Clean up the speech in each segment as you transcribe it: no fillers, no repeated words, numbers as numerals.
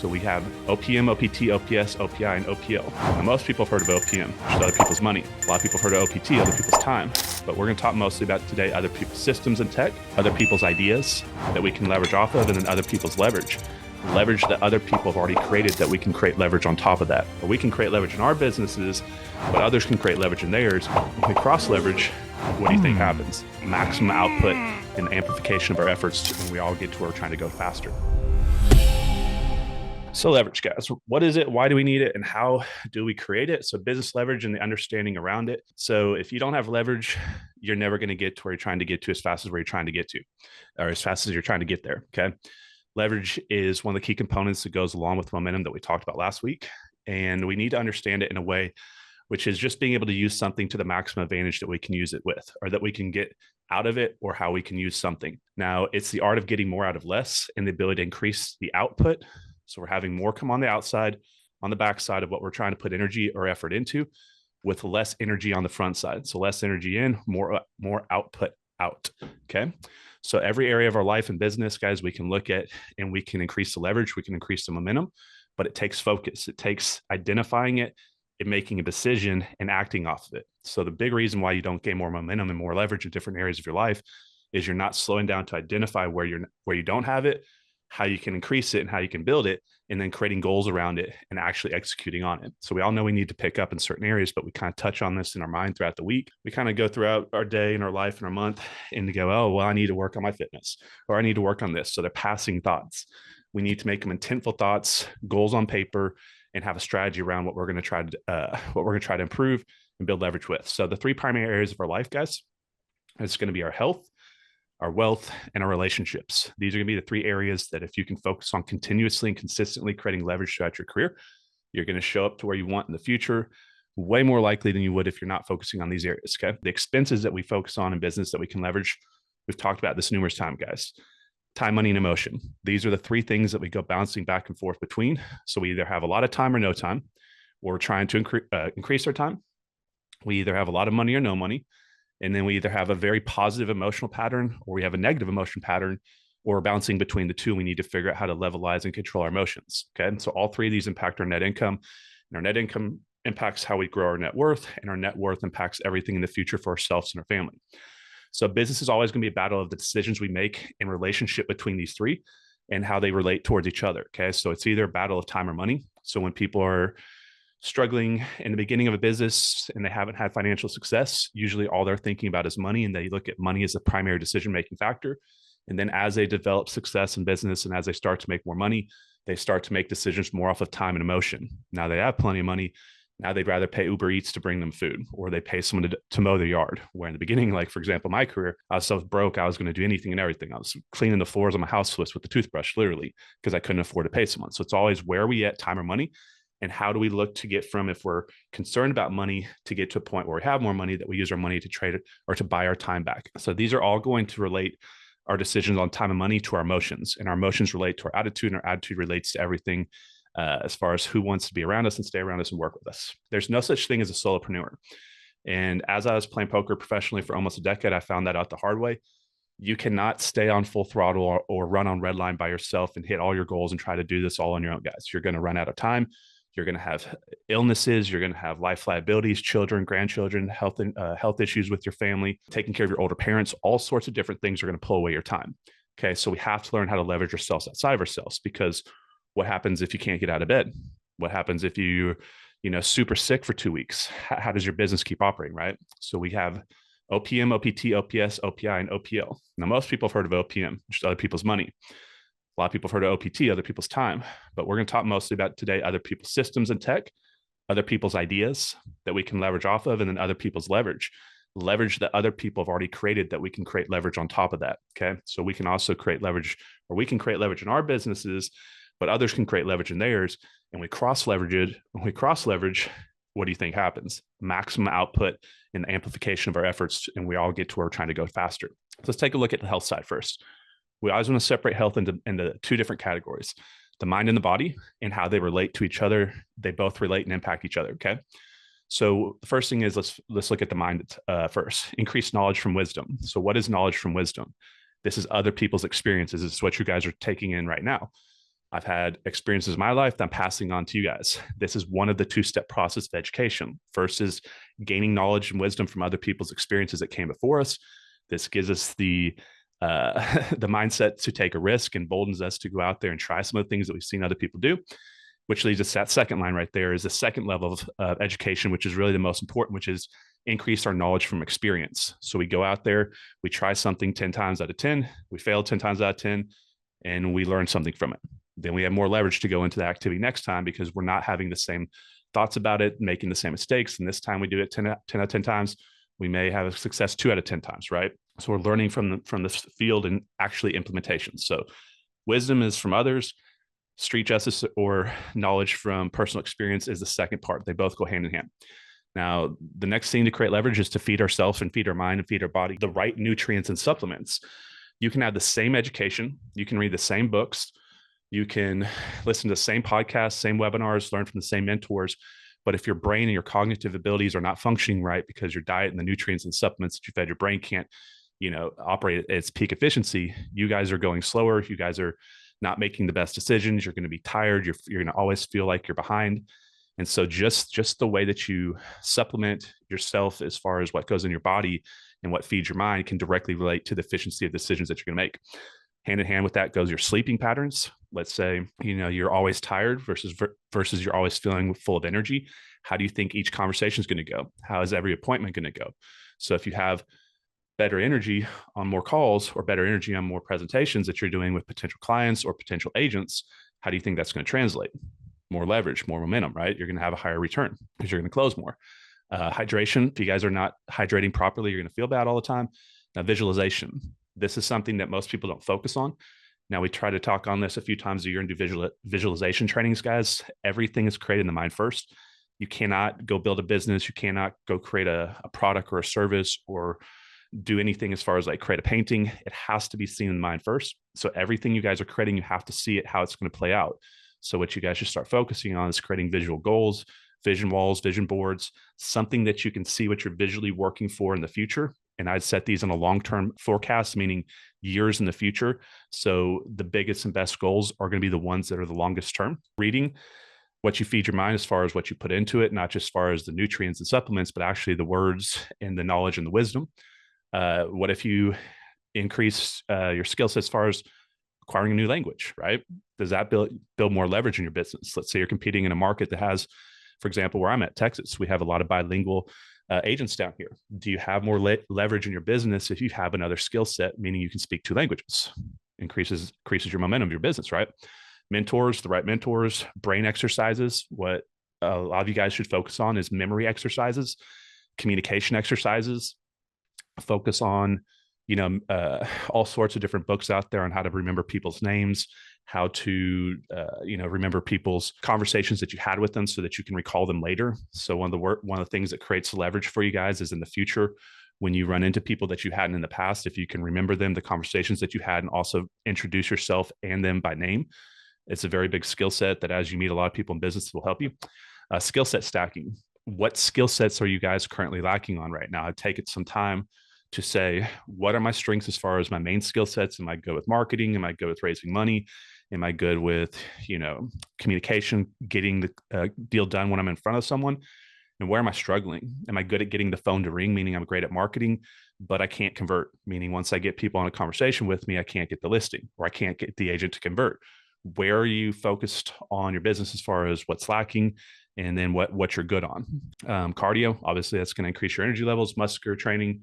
So we have OPM, OPT, OPS, OPI, and OPL. Now, most people have heard of OPM, which is other people's money. A lot of people have heard of OPT, other people's time. But we're going to talk mostly about today other people's systems and tech, other people's ideas that we can leverage off of, and then other people's leverage that other people have already created that we can create leverage on top of that. Or we can create leverage in our businesses, but others can create leverage in theirs. When we cross leverage, what do you think happens? Maximum output and amplification of our efforts when we all get to where we're trying to go faster. So leverage, guys, what is it? Why do we need it? And how do we create it? So business leverage and the understanding around it. So if you don't have leverage, you're never going to get to where you're trying to get to as fast as where you're trying to get to, or as fast as you're trying to get there. Okay. Leverage is one of the key components that goes along with momentum that we talked about last week. And we need to understand it in a way which is just being able to use something to the maximum advantage that we can use it with, or that we can get out of it, or how we can use something. Now, it's the art of getting more out of less and the ability to increase the output. So we're having more come on the outside, on the backside of what we're trying to put energy or effort into, with less energy on the front side. So less energy in, more output out. Okay. So every area of our life and business, guys, we can look at and we can increase the leverage, we can increase the momentum, but it takes focus. It takes identifying it and making a decision and acting off of it. So the big reason why you don't gain more momentum and more leverage in different areas of your life is you're not slowing down to identify where you don't have it, how you can increase it and how you can build it, and then creating goals around it and actually executing on it. So we all know we need to pick up in certain areas, but we kind of touch on this in our mind throughout the week. We kind of go throughout our day and our life and our month and to go, oh, well, I need to work on my fitness, or I need to work on this. So they're passing thoughts. We need to make them intentful thoughts, goals on paper, and have a strategy around what we're going to try to improve and build leverage with. So the three primary areas of our life, guys, it's going to be our health, our wealth, and our relationships. These are going to be the three areas that if you can focus on continuously and consistently creating leverage throughout your career, you're going to show up to where you want in the future way more likely than you would if you're not focusing on these areas. Okay. The expenses that we focus on in business that we can leverage, we've talked about this numerous times, guys. Time, money, and emotion. These are the three things that we go bouncing back and forth between. So we either have a lot of time or no time, or we're trying to increase our time. We either have a lot of money or no money. And then we either have a very positive emotional pattern or we have a negative emotion pattern, or bouncing between the two. We need to figure out how to levelize and control our emotions. Okay. And so all three of these impact our net income, and our net income impacts how we grow our net worth, and our net worth impacts everything in the future for ourselves and our family. So business is always going to be a battle of the decisions we make in relationship between these three and how they relate towards each other. Okay. So it's either a battle of time or money. So when people are struggling in the beginning of a business and they haven't had financial success, usually all they're thinking about is money, and they look at money as the primary decision-making factor. And then as they develop success in business and as they start to make more money, they start to make decisions more off of time and emotion. Now they have plenty of money. Now they'd rather pay Uber Eats to bring them food, or they pay someone to mow their yard. Where in the beginning, like for example, my career, I was so broke, I was going to do anything and everything. I was cleaning the floors on my house with the toothbrush, literally, because I couldn't afford to pay someone. So it's always where are we at, time or money? And how do we look to get from, if we're concerned about money, to get to a point where we have more money, that we use our money to trade it or to buy our time back. So these are all going to relate our decisions on time and money to our emotions, and our emotions relate to our attitude, and our attitude relates to everything as far as who wants to be around us and stay around us and work with us. There's no such thing as a solopreneur. And as I was playing poker professionally for almost a decade, I found that out the hard way. You cannot stay on full throttle or run on red line by yourself and hit all your goals and try to do this all on your own, guys. You're going to run out of time. You're going to have illnesses. You're going to have life liabilities, children, grandchildren, health issues with your family, taking care of your older parents. All sorts of different things are going to pull away your time. Okay, so we have to learn how to leverage ourselves outside of ourselves, because what happens if you can't get out of bed? What happens if you're super sick for 2 weeks? How does your business keep operating, right? So we have OPM, OPT, OPS, OPI, and OPL. Now, most people have heard of OPM, which is other people's money. A lot of people have heard of OPT, other people's time, but we're going to talk mostly about today other people's systems and tech, other people's ideas that we can leverage off of, and then other people's leverage that other people have already created that we can create leverage on top of that. Okay. So we can also create leverage, or we can create leverage in our businesses, but others can create leverage in theirs. And we cross leverage it. When we cross leverage, what do you think happens? Maximum output and amplification of our efforts. And we all get to where we're trying to go faster. So let's take a look at the health side first. We always want to separate health into two different categories: the mind and the body, and how they relate to each other. They both relate and impact each other. Okay. So the first thing is let's look at the mind first. Increased knowledge from wisdom. So what is knowledge from wisdom? This is other people's experiences. This is what you guys are taking in right now. I've had experiences in my life that I'm passing on to you guys. This is one of the two-step process of education. First is gaining knowledge and wisdom from other people's experiences that came before us. This gives us the the mindset to take a risk, emboldens us to go out there and try some of the things that we've seen other people do, which leads us to that second line right there is the second level of education, which is really the most important, which is increase our knowledge from experience. So we go out there, we try something 10 times out of 10, we fail 10 times out of 10, and we learn something from it. Then we have more leverage to go into the activity next time because we're not having the same thoughts about it, making the same mistakes. And this time we do it 10 out of 10 times, we may have a success 2 out of 10 times, right? So we're learning from this field and actually implementation. So wisdom is from others. Street justice or knowledge from personal experience is the second part. They both go hand in hand. Now, the next thing to create leverage is to feed ourselves and feed our mind and feed our body the right nutrients and supplements. You can have the same education, you can read the same books, you can listen to the same podcasts, same webinars, learn from the same mentors. But if your brain and your cognitive abilities are not functioning right because your diet and the nutrients and supplements that you fed your brain can't, operate at its peak efficiency, you guys are going slower. You guys are not making the best decisions. You're going to be tired. You're going to always feel like you're behind. And so just the way that you supplement yourself as far as what goes in your body and what feeds your mind can directly relate to the efficiency of decisions that you're going to make. Hand in hand with that goes your sleeping patterns. Let's say, you're always tired versus you're always feeling full of energy. How do you think each conversation is going to go? How is every appointment going to go? So if you have better energy on more calls or better energy on more presentations that you're doing with potential clients or potential agents, how do you think that's going to translate? More leverage, more momentum, right? You're going to have a higher return because you're going to close more. Hydration, if you guys are not hydrating properly, you're going to feel bad all the time. Now, visualization. This is something that most people don't focus on. Now, we try to talk on this a few times a year and do visualization trainings, guys. Everything is created in the mind first. You cannot go build a business. You cannot go create a product or a service or do anything as far as like create a painting. It has to be seen in the mind first. So everything you guys are creating, you have to see it, how it's going to play out. So what you guys should start focusing on is creating visual goals, vision walls, vision boards, something that you can see what you're visually working for in the future. And I'd set these on a long-term forecast, meaning years in the future. So the biggest and best goals are going to be the ones that are the longest term. Reading, what you feed your mind as far as what you put into it, not just as far as the nutrients and supplements, but actually the words and the knowledge and the wisdom. What if you increase your skill set as far as acquiring a new language, right? Does that build more leverage in your business? Let's say you're competing in a market that has, for example, where I'm at, Texas, we have a lot of bilingual agents down here. Do you have more leverage in your business if you have another skill set, meaning you can speak 2 languages? Increases your momentum of your business, right? Mentors, the right mentors, brain exercises. What a lot of you guys should focus on is memory exercises, communication exercises. Focus on, all sorts of different books out there on how to remember people's names, how to, remember people's conversations that you had with them so that you can recall them later. So one of the things that creates leverage for you guys is in the future, when you run into people that you hadn't in the past, if you can remember them, the conversations that you had, and also introduce yourself and them by name, it's a very big skill set that as you meet a lot of people in business will help you. Skill set stacking. What skill sets are you guys currently lacking on right now? I'd take it some time to say, what are my strengths as far as my main skill sets? Am I good with marketing? Am I good with raising money? Am I good with, communication, getting the deal done when I'm in front of someone? And where am I struggling? Am I good at getting the phone to ring, meaning I'm great at marketing, but I can't convert, meaning once I get people on a conversation with me, I can't get the listing or I can't get the agent to convert. Where are you focused on your business as far as what's lacking? And then what you're good on. Cardio, obviously that's going to increase your energy levels. Muscular training,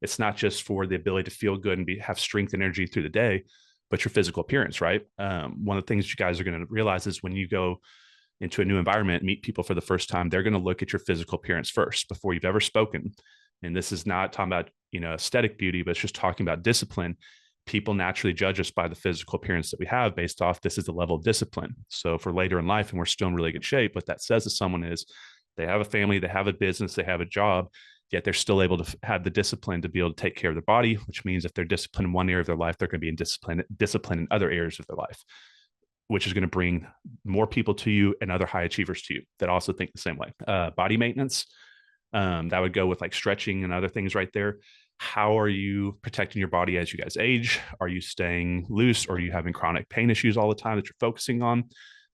it's not just for the ability to feel good and have strength and energy through the day, but your physical appearance, right? One of the things you guys are going to realize is when you go into a new environment, meet people for the first time, they're going to look at your physical appearance first before you've ever spoken. And this is not talking about, aesthetic beauty, but it's just talking about discipline. People naturally judge us by the physical appearance that we have based off this is the level of discipline. So for later in life, and we're still in really good shape, what that says to someone is they have a family, they have a business, they have a job, yet they're still able to have the discipline to be able to take care of their body, which means if they're disciplined in one area of their life, they're going to be in discipline in other areas of their life, which is going to bring more people to you and other high achievers to you that also think the same way. Body maintenance, that would go with like stretching and other things right there. How are you protecting your body as you guys age? Are you staying loose, or are you having chronic pain issues all the time that you're focusing on?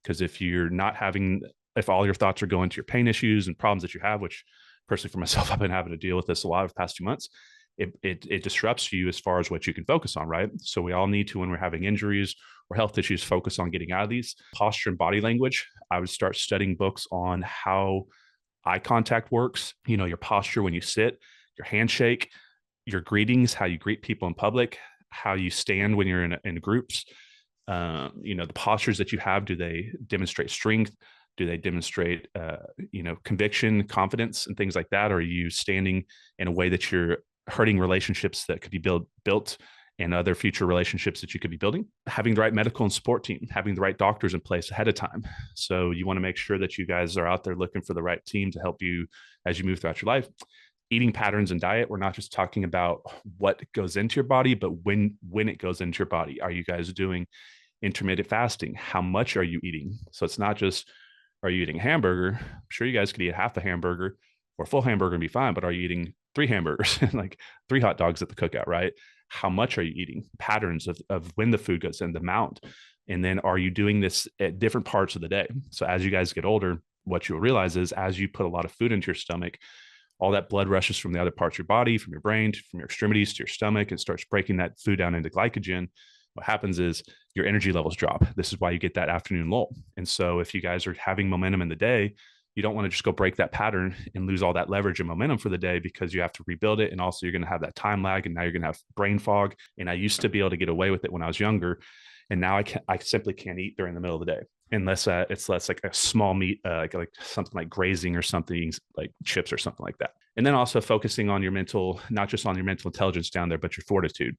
Because if you're not having, if all your thoughts are going to your pain issues and problems that you have, which personally for myself, I've been having to deal with this a lot over the past 2 months, it disrupts you as far as what you can focus on, right? So we all need to, when we're having injuries or health issues, focus on getting out of these. Posture and body language. I would start studying books on how eye contact works, your posture when you sit, your handshake, your greetings, how you greet people in public, how you stand when you're in groups. The postures that you have, do they demonstrate strength? Do they demonstrate, conviction, confidence, and things like that? Or are you standing in a way that you're hurting relationships that could be built and other future relationships that you could be building? Having the right medical and support team, having the right doctors in place ahead of time. So you want to make sure that you guys are out there looking for the right team to help you as you move throughout your life. Eating patterns and diet. We're not just talking about what goes into your body, but when it goes into your body. Are you guys doing intermittent fasting? How much are you eating? So it's not just, are you eating a hamburger? I'm sure you guys could eat half a hamburger or a full hamburger and be fine, but are you eating 3 hamburgers and like 3 hot dogs at the cookout, right? How much are you eating? Patterns of when the food goes in, the amount. And then are you doing this at different parts of the day? So as you guys get older, what you'll realize is as you put a lot of food into your stomach, all that blood rushes from the other parts of your body, from your brain, from your extremities to your stomach, and starts breaking that food down into glycogen. What happens is your energy levels drop. This is why you get that afternoon lull. And so if you guys are having momentum in the day, you don't want to just go break that pattern and lose all that leverage and momentum for the day, because you have to rebuild it. And also you're going to have that time lag, and now you're going to have brain fog. And I used to be able to get away with it when I was younger. And now I simply can't eat during the middle of the day unless it's less like a small meat, like something like grazing or something like chips or something like that. And then also focusing on your mental, not just on your mental intelligence down there, but your fortitude.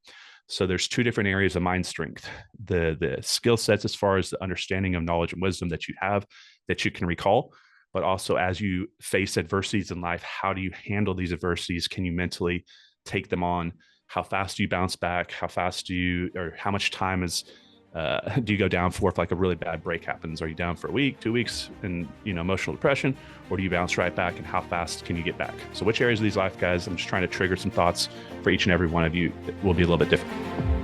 So there's 2 different areas of mind strength: the skill sets as far as the understanding of knowledge and wisdom that you have that you can recall, but also as you face adversities in life, how do you handle these adversities? Can you mentally take them on? How fast do you bounce back? How fast do you, or how much time do you go down for if like a really bad break happens? Are you down for a week, 2 weeks in emotional depression, or do you bounce right back, and how fast can you get back? So which areas of these life, guys, I'm just trying to trigger some thoughts for each and every one of you that will be a little bit different.